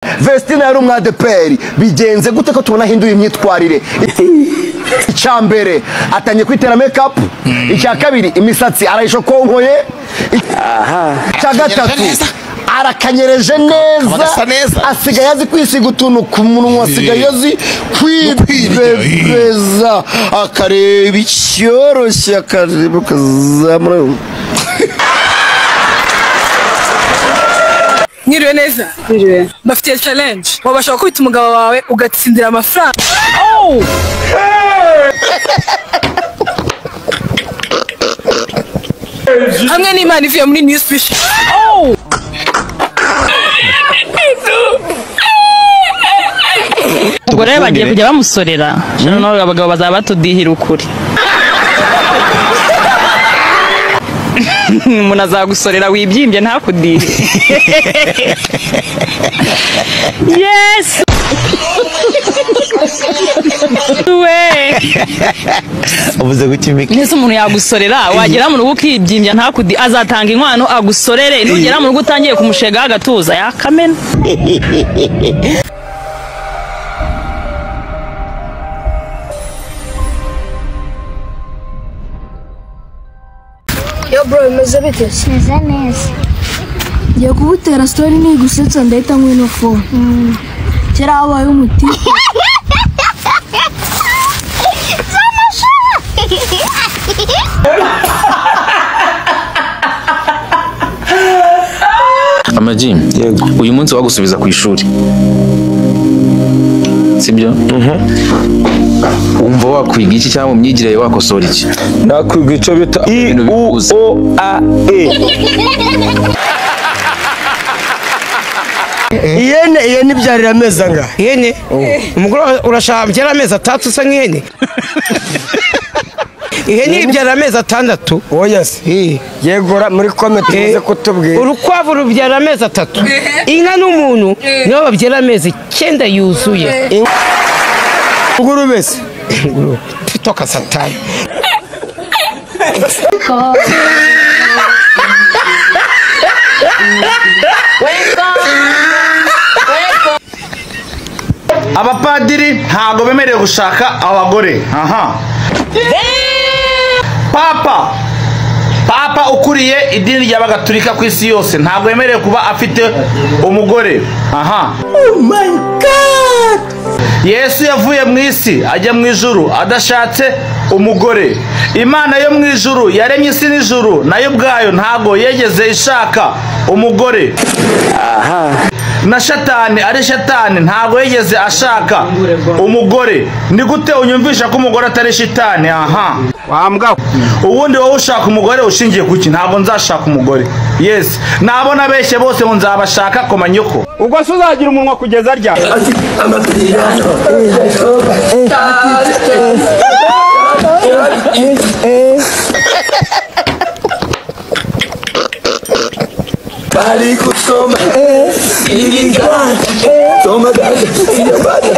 Vestina yari umwadeperi bigenze gute ko tubona hinduye imyitwarire? Icyambere atanye kwitera makeup, icya kabiri imisatsi arayishokonkoye, icya gatatu arakanyereje neza asigaye azi kwisiga utuntu ku munwa, asigaye azi kwibebeza akareba icyoroshye akareba kazamura. Mwiriwe neza. Mwiriwe. Bafitiye challenge. Wabasha gukubita umugabo wawe ugatsindira amafaranga. Oh! Hamwe n'Imana ivuye muri New Species. Oh! Ubwo rero bagiye kujya bamusorera. Noneho abagabo bazaba batudihira ukuri. Umuntu azagusorera wibyimbye ntakudihe. Yes. Uvuze gukimika. Nese umuntu yagusorera wagera mu rugo ukibyimbya ntakudi azatanga inkwano agusorere nugera mu rugo utangiye kumushega agatuza yakamena. Yo bro, meze bite? Meze neza. Ngiye kugutera story nigusetsa ndahita ngwino phone. Kera habaye umuti. Amaji, uyu munsi wagusubiza ku ishuri. Sibyo? Umva wakwiga iki cyangwa myigire wakosora iki? Nakwiga icyo bita I-U-O-A-E. Ihene ibyarira amezi anga. Ihene? Umugore urashaka byara amezi 3 usa nk'ihene? Ihene ibyara amezi 6. Oya se. Yegora muri comment uze kutubwira. Urukwavu rubyara amezi 3. Inka n'umuntu nibo babyara amezi 9 yuzuye. Ingurube se. Toka satani. Abapadiri ntago bemerewe gushaka abagore. Aha. Papa ukuriye idini ry'abagatulika ku isi yose ntago yemerewe kuba afite umugore. Aha. Oh my god. Yesu yavuye mu isi ajya mu ijuru adashatse umugore. Imana yo mu ijuru yaremye isi n'ijuru nayo ubwayo ntago yegeze ishaka umugore. Aha. Na shatani ari shatani ntago yegeze ashaka umugore. Ni gute unyumvisha ko umugore atari shitani? Aha. Wambwa. Ubundi wowe ushaka umugore ushingiye kuki? Ntabwo nzashaka umugore. Yes. Nabona beshe bose ngo nzabashaka koma nyoko. Ubwo se uzagira umunwa kugeza rya. Bari kusoma iliga soma gaje iyabada.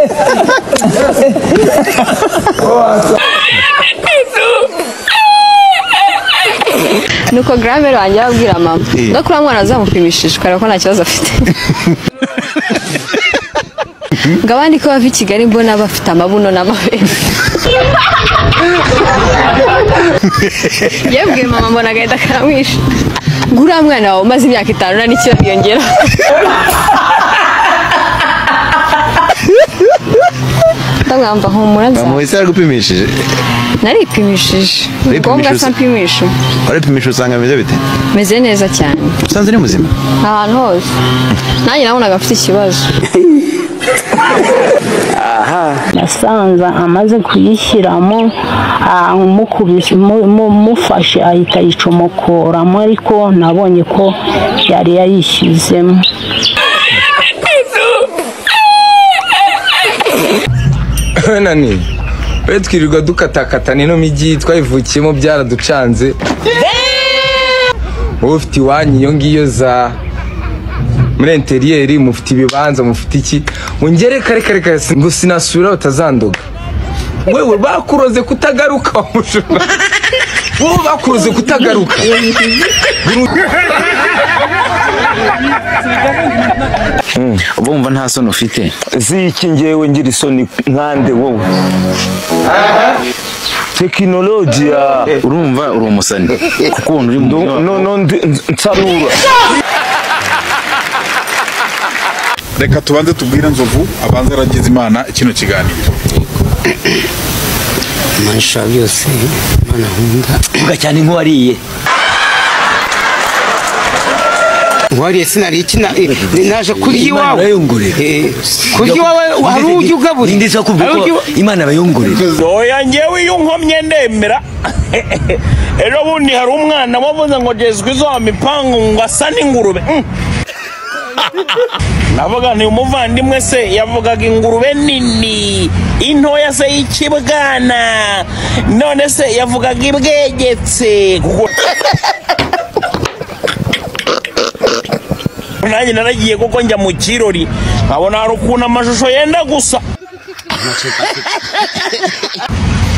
Nuko grammaire wanjye abwira mama no kuri mwana azamupimishije kare ko nta kibazo afite. Ngabandi ko bava i Kigali mbona bafite amabuno n'amabere. Yebwe mama mbona agahita karamwisha. Ngura mwana wawe umaze imyaka 5 n'icyo yongera. Ndamwamba humuraza. Mama wese yaragupimishije? Naripimishije. Ngombwa sampimisha. Waripimisha usanga meze bite? Meze neza cyane. Usanze ni muzima? Ahantu hose. Nanjye nabonaga afite ikibazo. Aha. Nasanze amaze kuyishyiramo umukubise mufashe ahita yicomokoramo ariko nabonye ko yari yayishyizemo. Nani twirirwa dukatakata nino migi twayivukiyemo byaraducanze. Ufite iwanyu iyo ngiyo za muri interieri mufite ibibanza mufite iki ungere kare ngo sinasubira utazandoga wewe bakuroze kutagaruka mushura wowe bakoze kutagaruka ubu mva nta soni ufite ziki ngewe ngira isoni nkande wowe tekinolojiya urumva uri umusani kuko uri no nsanura reka tubanze tubwire Nzovu abanza aragize Imana kino kiganiro Manisha byose Imana nkunda vuga cyane nk'uwariye wariye sinari ikina naje kuri iwawe kuri iwawe hari ujya ugaburira ndetse kubwo Imana bayongorera oya ngewe iyo nkomye ndemera ejo bundi hari umwana wavuze ngo jezwe izo mipangu ngo asa n'ingurube navuga nti umuvandimwe se yavugaga ingurube nini intoya se y'ikibwana none se yavugaga ibwegetse nanjye naragiye kuko njya mu kirori nkabona hari ukuntu amashusho yenda gusa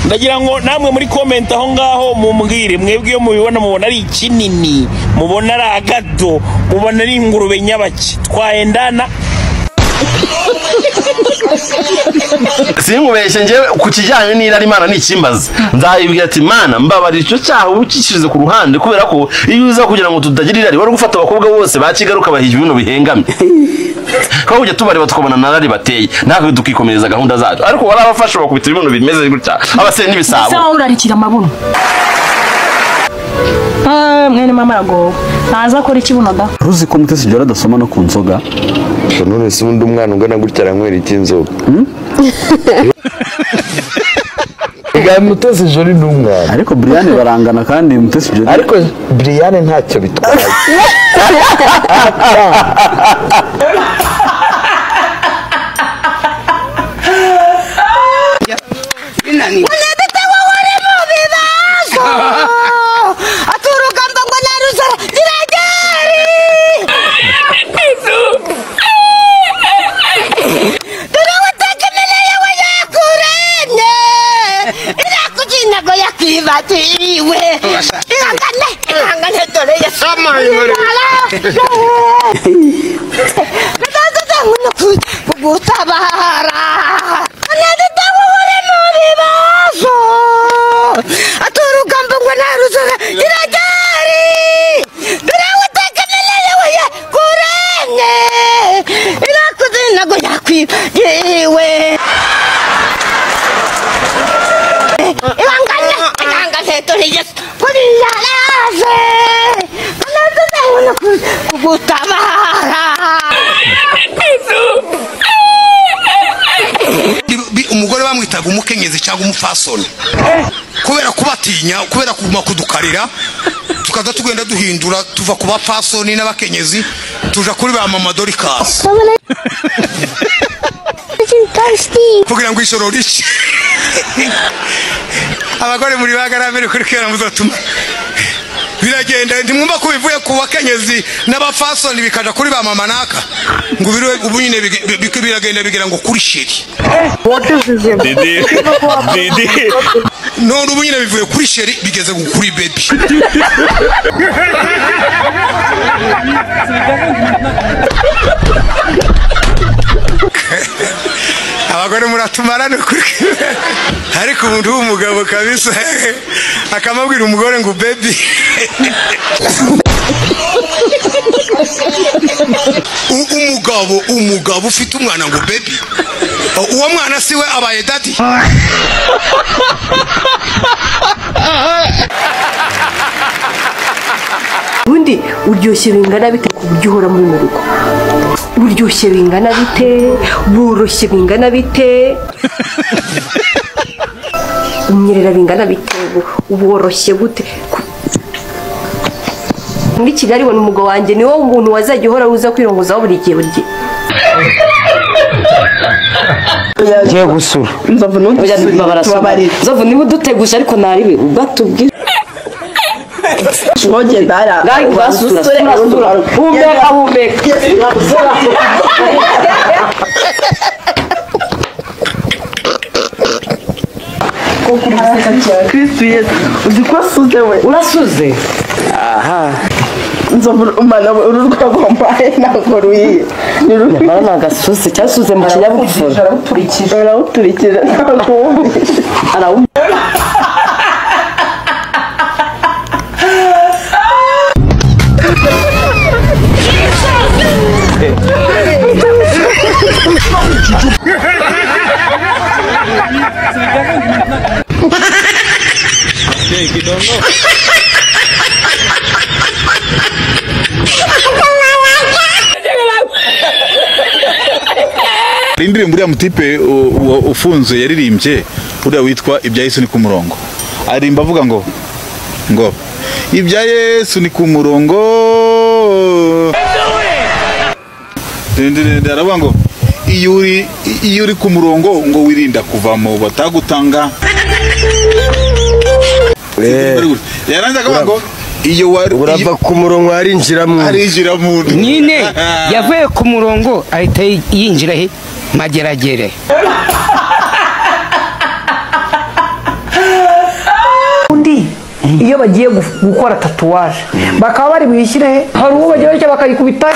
ndagira ngo namwe muri comment aho ngaho mumbwire mwebwe iyo mubibona mubona ari ikinini mubona ari agato mubona ari ingurube nyabaki twahendana sinkubeshye ngewe ku kijyanye n'irari Imana n'ikimbaza nzayibwira ati Mana mbabarira icyo cyaha ukishirize ku ruhande kubera ko iyo uza kugira ngo tutagira irari wari gufata abakobwa bose bakigaruka bahije ibintu bihengamye ko ujya tubareba tukabona narari bateye natwe tukikomereza gahunda zacu ariko wari abafasha bakubita ibintu bimeze gutya abasene n'ibisabo sawa urarikira amabuno mwene mama aragowe ntaza akora ikibuno da ruzi ko Mutesi Jolly adasoma no ku nzoga none se undi umwana ungana gutya aranywera iki inzoga Mutesi Jolly ni umwana ariko Brian barangana kandi Mutesi Jolly ariko Brian ntacyo bitwaye umugore bamwitaga umukenyezi cyangwa umufasoni kubera kubatinya kubera kuguma kudukarira tukaza tugenda duhindura tuva ku bafasoni n'abakenyezi tuja kuri ba mama Dorcas kugira ngo ishoro rishi abagore muri bagaramere kuri kera muzatuma biragenda ndimwumva ko bivuye ku bakenyezi n'abafasoni bikaja kuri ba mama naka ngo biriwe ubu nyine biragenda bigira ngo kuri sheri didi none ubu nyine bivuye kuri sheri bigeze kuri baby abagore muratumarana kuri ariko umuntu w'umugabo kabisa akamabwira umugore ngo baby umugabo ufite umwana ngo baby uwo mwana siwe abaye daddy ubundi uryoshye bingana bite ku buryo uhora muri mu rugo buryoshye bingana bite bworoshye bingana bite unyerera bingana bite ubworoshye gute muri Kigali ubona umugabo wanjye ni wo umuntu wazajya uhora uza kwirongozaho buri gihe Ngiye gusura nzavu niba udutegusha ariko nariwe ugatubwira Ngoje dara. Ngai basura. Humeka. Koko Kristo Yesu uzi ko asuze we urasuze aha nzobura umana we ururwagombaye ntabwo ruyiye ni rumara nagasuze cyasuze mu kinyabupfura arabuturikije ntabwo indirimbo uriya mutipe ufunze yaririmbye uriya witwa ibya Yesu ni ku murongo arimba avuga ngo ibya Yesu ni ku murongo aravuga ngo iyo uri ku murongo ngo wirinda kuvamo batagutanga yaranze akavuga ngo iyo urava ku murongo arinjiramo nyine yavuye ku murongo ahita yinjira he mageragere undi iyo bagiye gukora tatuwaje bakaba bari buyishyire hari uwo bagira batya bakayikubita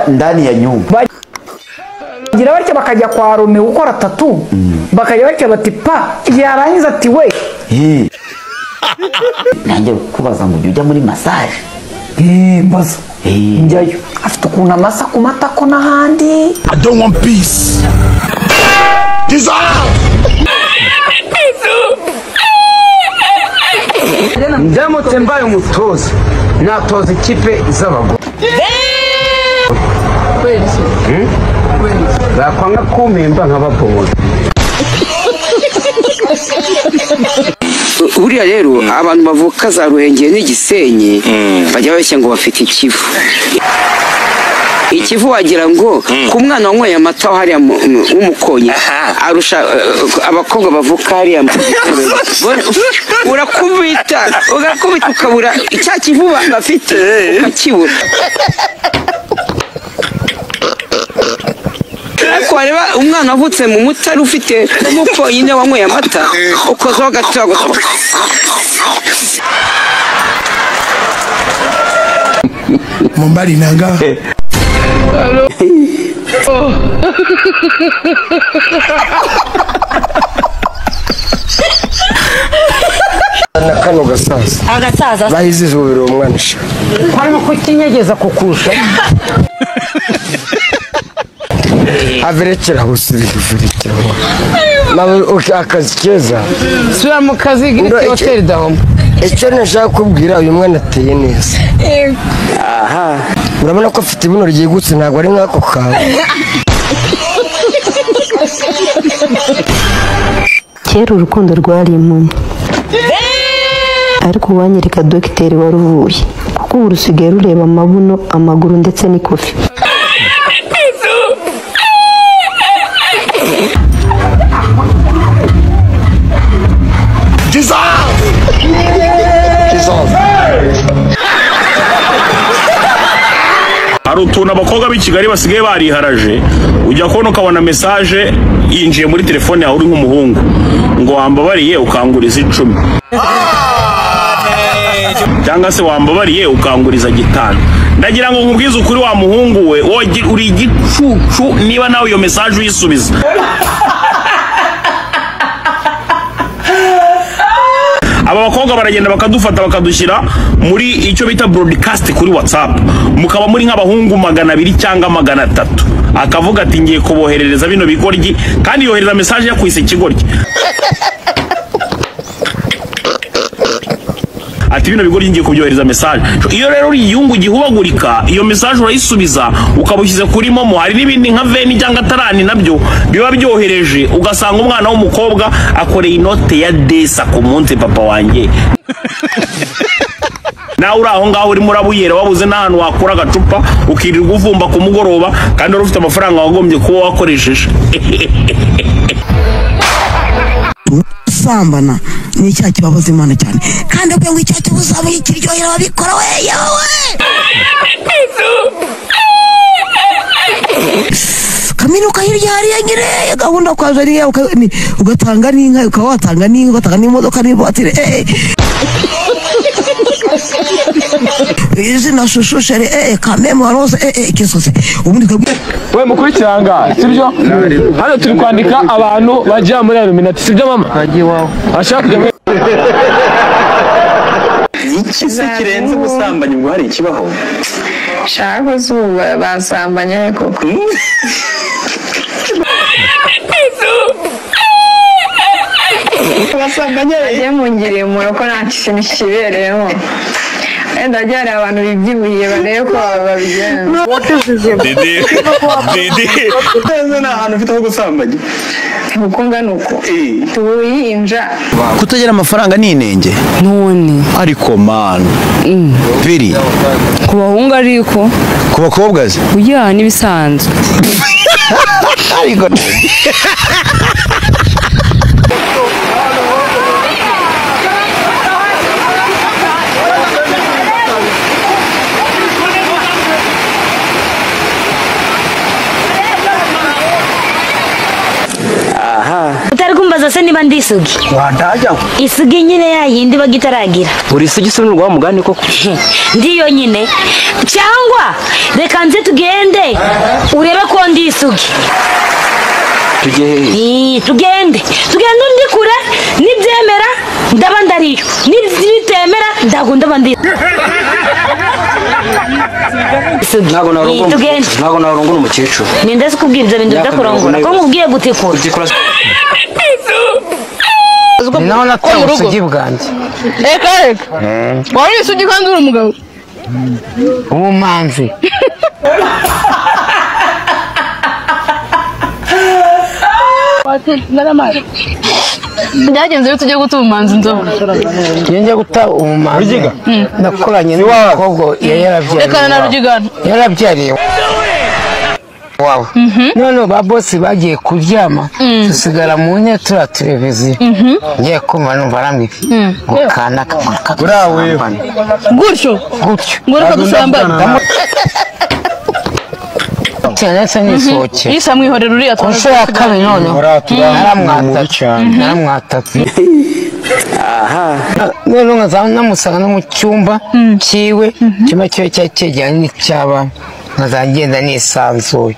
ndani ya nyumba bagira batya bakajya kwa Rome gukora tatu bakajya batya bati pa yarangiza ati we nanjye kubaza ngo ujya muri massage mbaza njyayo afite ukuntu amasa ku matako n'ahandi. I don't want peace. ndamutse mbaye umutoza natoza ikipe z'abagore bakwanga kumpemba nk'ababobozi buriya rero abantu bavuka za Ruhengeri n'Igisenyi bajya babeshya ngo bafite ikivu wagira ngo ku mwana wanyweye amata hariya w'umukonyi arusha abakobwa bavuka hariya urakubita ukabura icya kivu bafite ukakibura ariko wareba umwana wavutse mu mutari ufite umukonyine wanyweye amata ukozaho gato Mumbari nanga na kano gasaza bahizize ubiro umwana sha harimo kukinyegeza kukusha averekera husibivurikira akazi keza sura mu kazi giti hotel dahomba icyo nashaka kubwira uyu mwana ateye neza aha urabona ko afite ibuno ryigutse ntabwo ari nk'ako kawe kera urukundo rwari impumyi ariko uwanyereka dogiteri waruvuye kuko ubu rusigaye rureba amabuno amaguru ndetse n'ikofi hari utuntu abakobwa b'i Kigali basigaye bariharaje ujya kubona ukabona mesaje yinjiye muri telefone yawe uri nk'umuhungu ngo wambabariye ukanguriza 10 cyangwa se wambabariye ukanguriza 5 ndagira ngo nkubwize ukuri wa muhungu we uri igicucu niba nawe iyo mesaje uyisubiza aba bakobwa baragenda bakadufata bakadushyira muri icyo bita broadcast kuri WhatsApp mukaba muri nk'abahungu 200 cyangwa 300 akavuga ati ngiye kuboherereza bino bigoryi kandi yohereza message yakwise ikigoryi ati bino bigoryi ngiye kubyohereza message iyo rero uri yungu gihubagurika iyo message urayisubiza ukabushyize kuri momo hari n'ibindi nka veni cyangwa tarani nabyo biba byohereje ugasanga umwana w'umukobwa akoreye inote ya desa ku munsi papa wanjye nawe uri aho ngaho uri murabuyera wabuze n'ahantu wakura agacupa ukirirwa uvumba ku mugoroba kandi wari ufite amafaranga wagombye kuba wakoresheje sambana ni icyaha kibabuza Imana cyane kandi ubwo ngo icyaha kibuza ikiryohera babikora we yawe waminuka hirya hariya nyine gahunda ukaza ariya ugatanga n'inka ukaba watanga n'inka ugatanga n'imodoka n'ivatire izina shushu sheri kameme warose kisose ubundi we mukurikiranga sibyo hano turi kwandika abantu bajya muri Illuminati sibyo mama bagiye wawe ashaka kujya ikisi kirenze ubusambanyi ngo hari ikibaho shaka zuba basambanya koko basambanya ye mungiriye muroko nta kintu kibereyemo enda ryari abantu bibyibuhiye barebe ko babigenza didi uteze nta hantu ufite ho gusambanya uko ngana uko tuwinja kutagira amafaranga ni inenge none ariko man biri ku bahungu ariko ku bakobwa ze ujya n'ibisanzwe ariko utari kumbaza se niba ndi isugi wadajya isugi nyine yayindi bagitaragira uri isugi se n'urwa mugani koko ndiyo nyine cyangwa reka nze tugende urebe ko ndi isugi tugende undi kure nibyemera ndaba ndariyo nibitemera ndaba ndi ntabwo narongora umukecuru ninde se kubwira ibyo bintu bidakurongora ko nkubwiye gutikura ni naho nateye ubusugi bwanjye reka wari isugi kandi uri umugabo umumanzi byagenze bite ujya guta umumanzi inzoga iyo njya guta umumanzi nakoranye n'umukobwa yarabyariye wawe none ba bosi bagiye kuryama dusigara mu ntebe turiya televiziyo ngiye kumva numva arambwira ngo kanaka gutyo ngo reka dusambane ndetse n'isohokera yise amwihorera uriya inshuro ya kabiri none naramwatatse none nkazaba namusanga no mu cyumba cyiwe icyumba cyiwe cyari cyegeranye n'icy'abana nkazagenda nisanzuye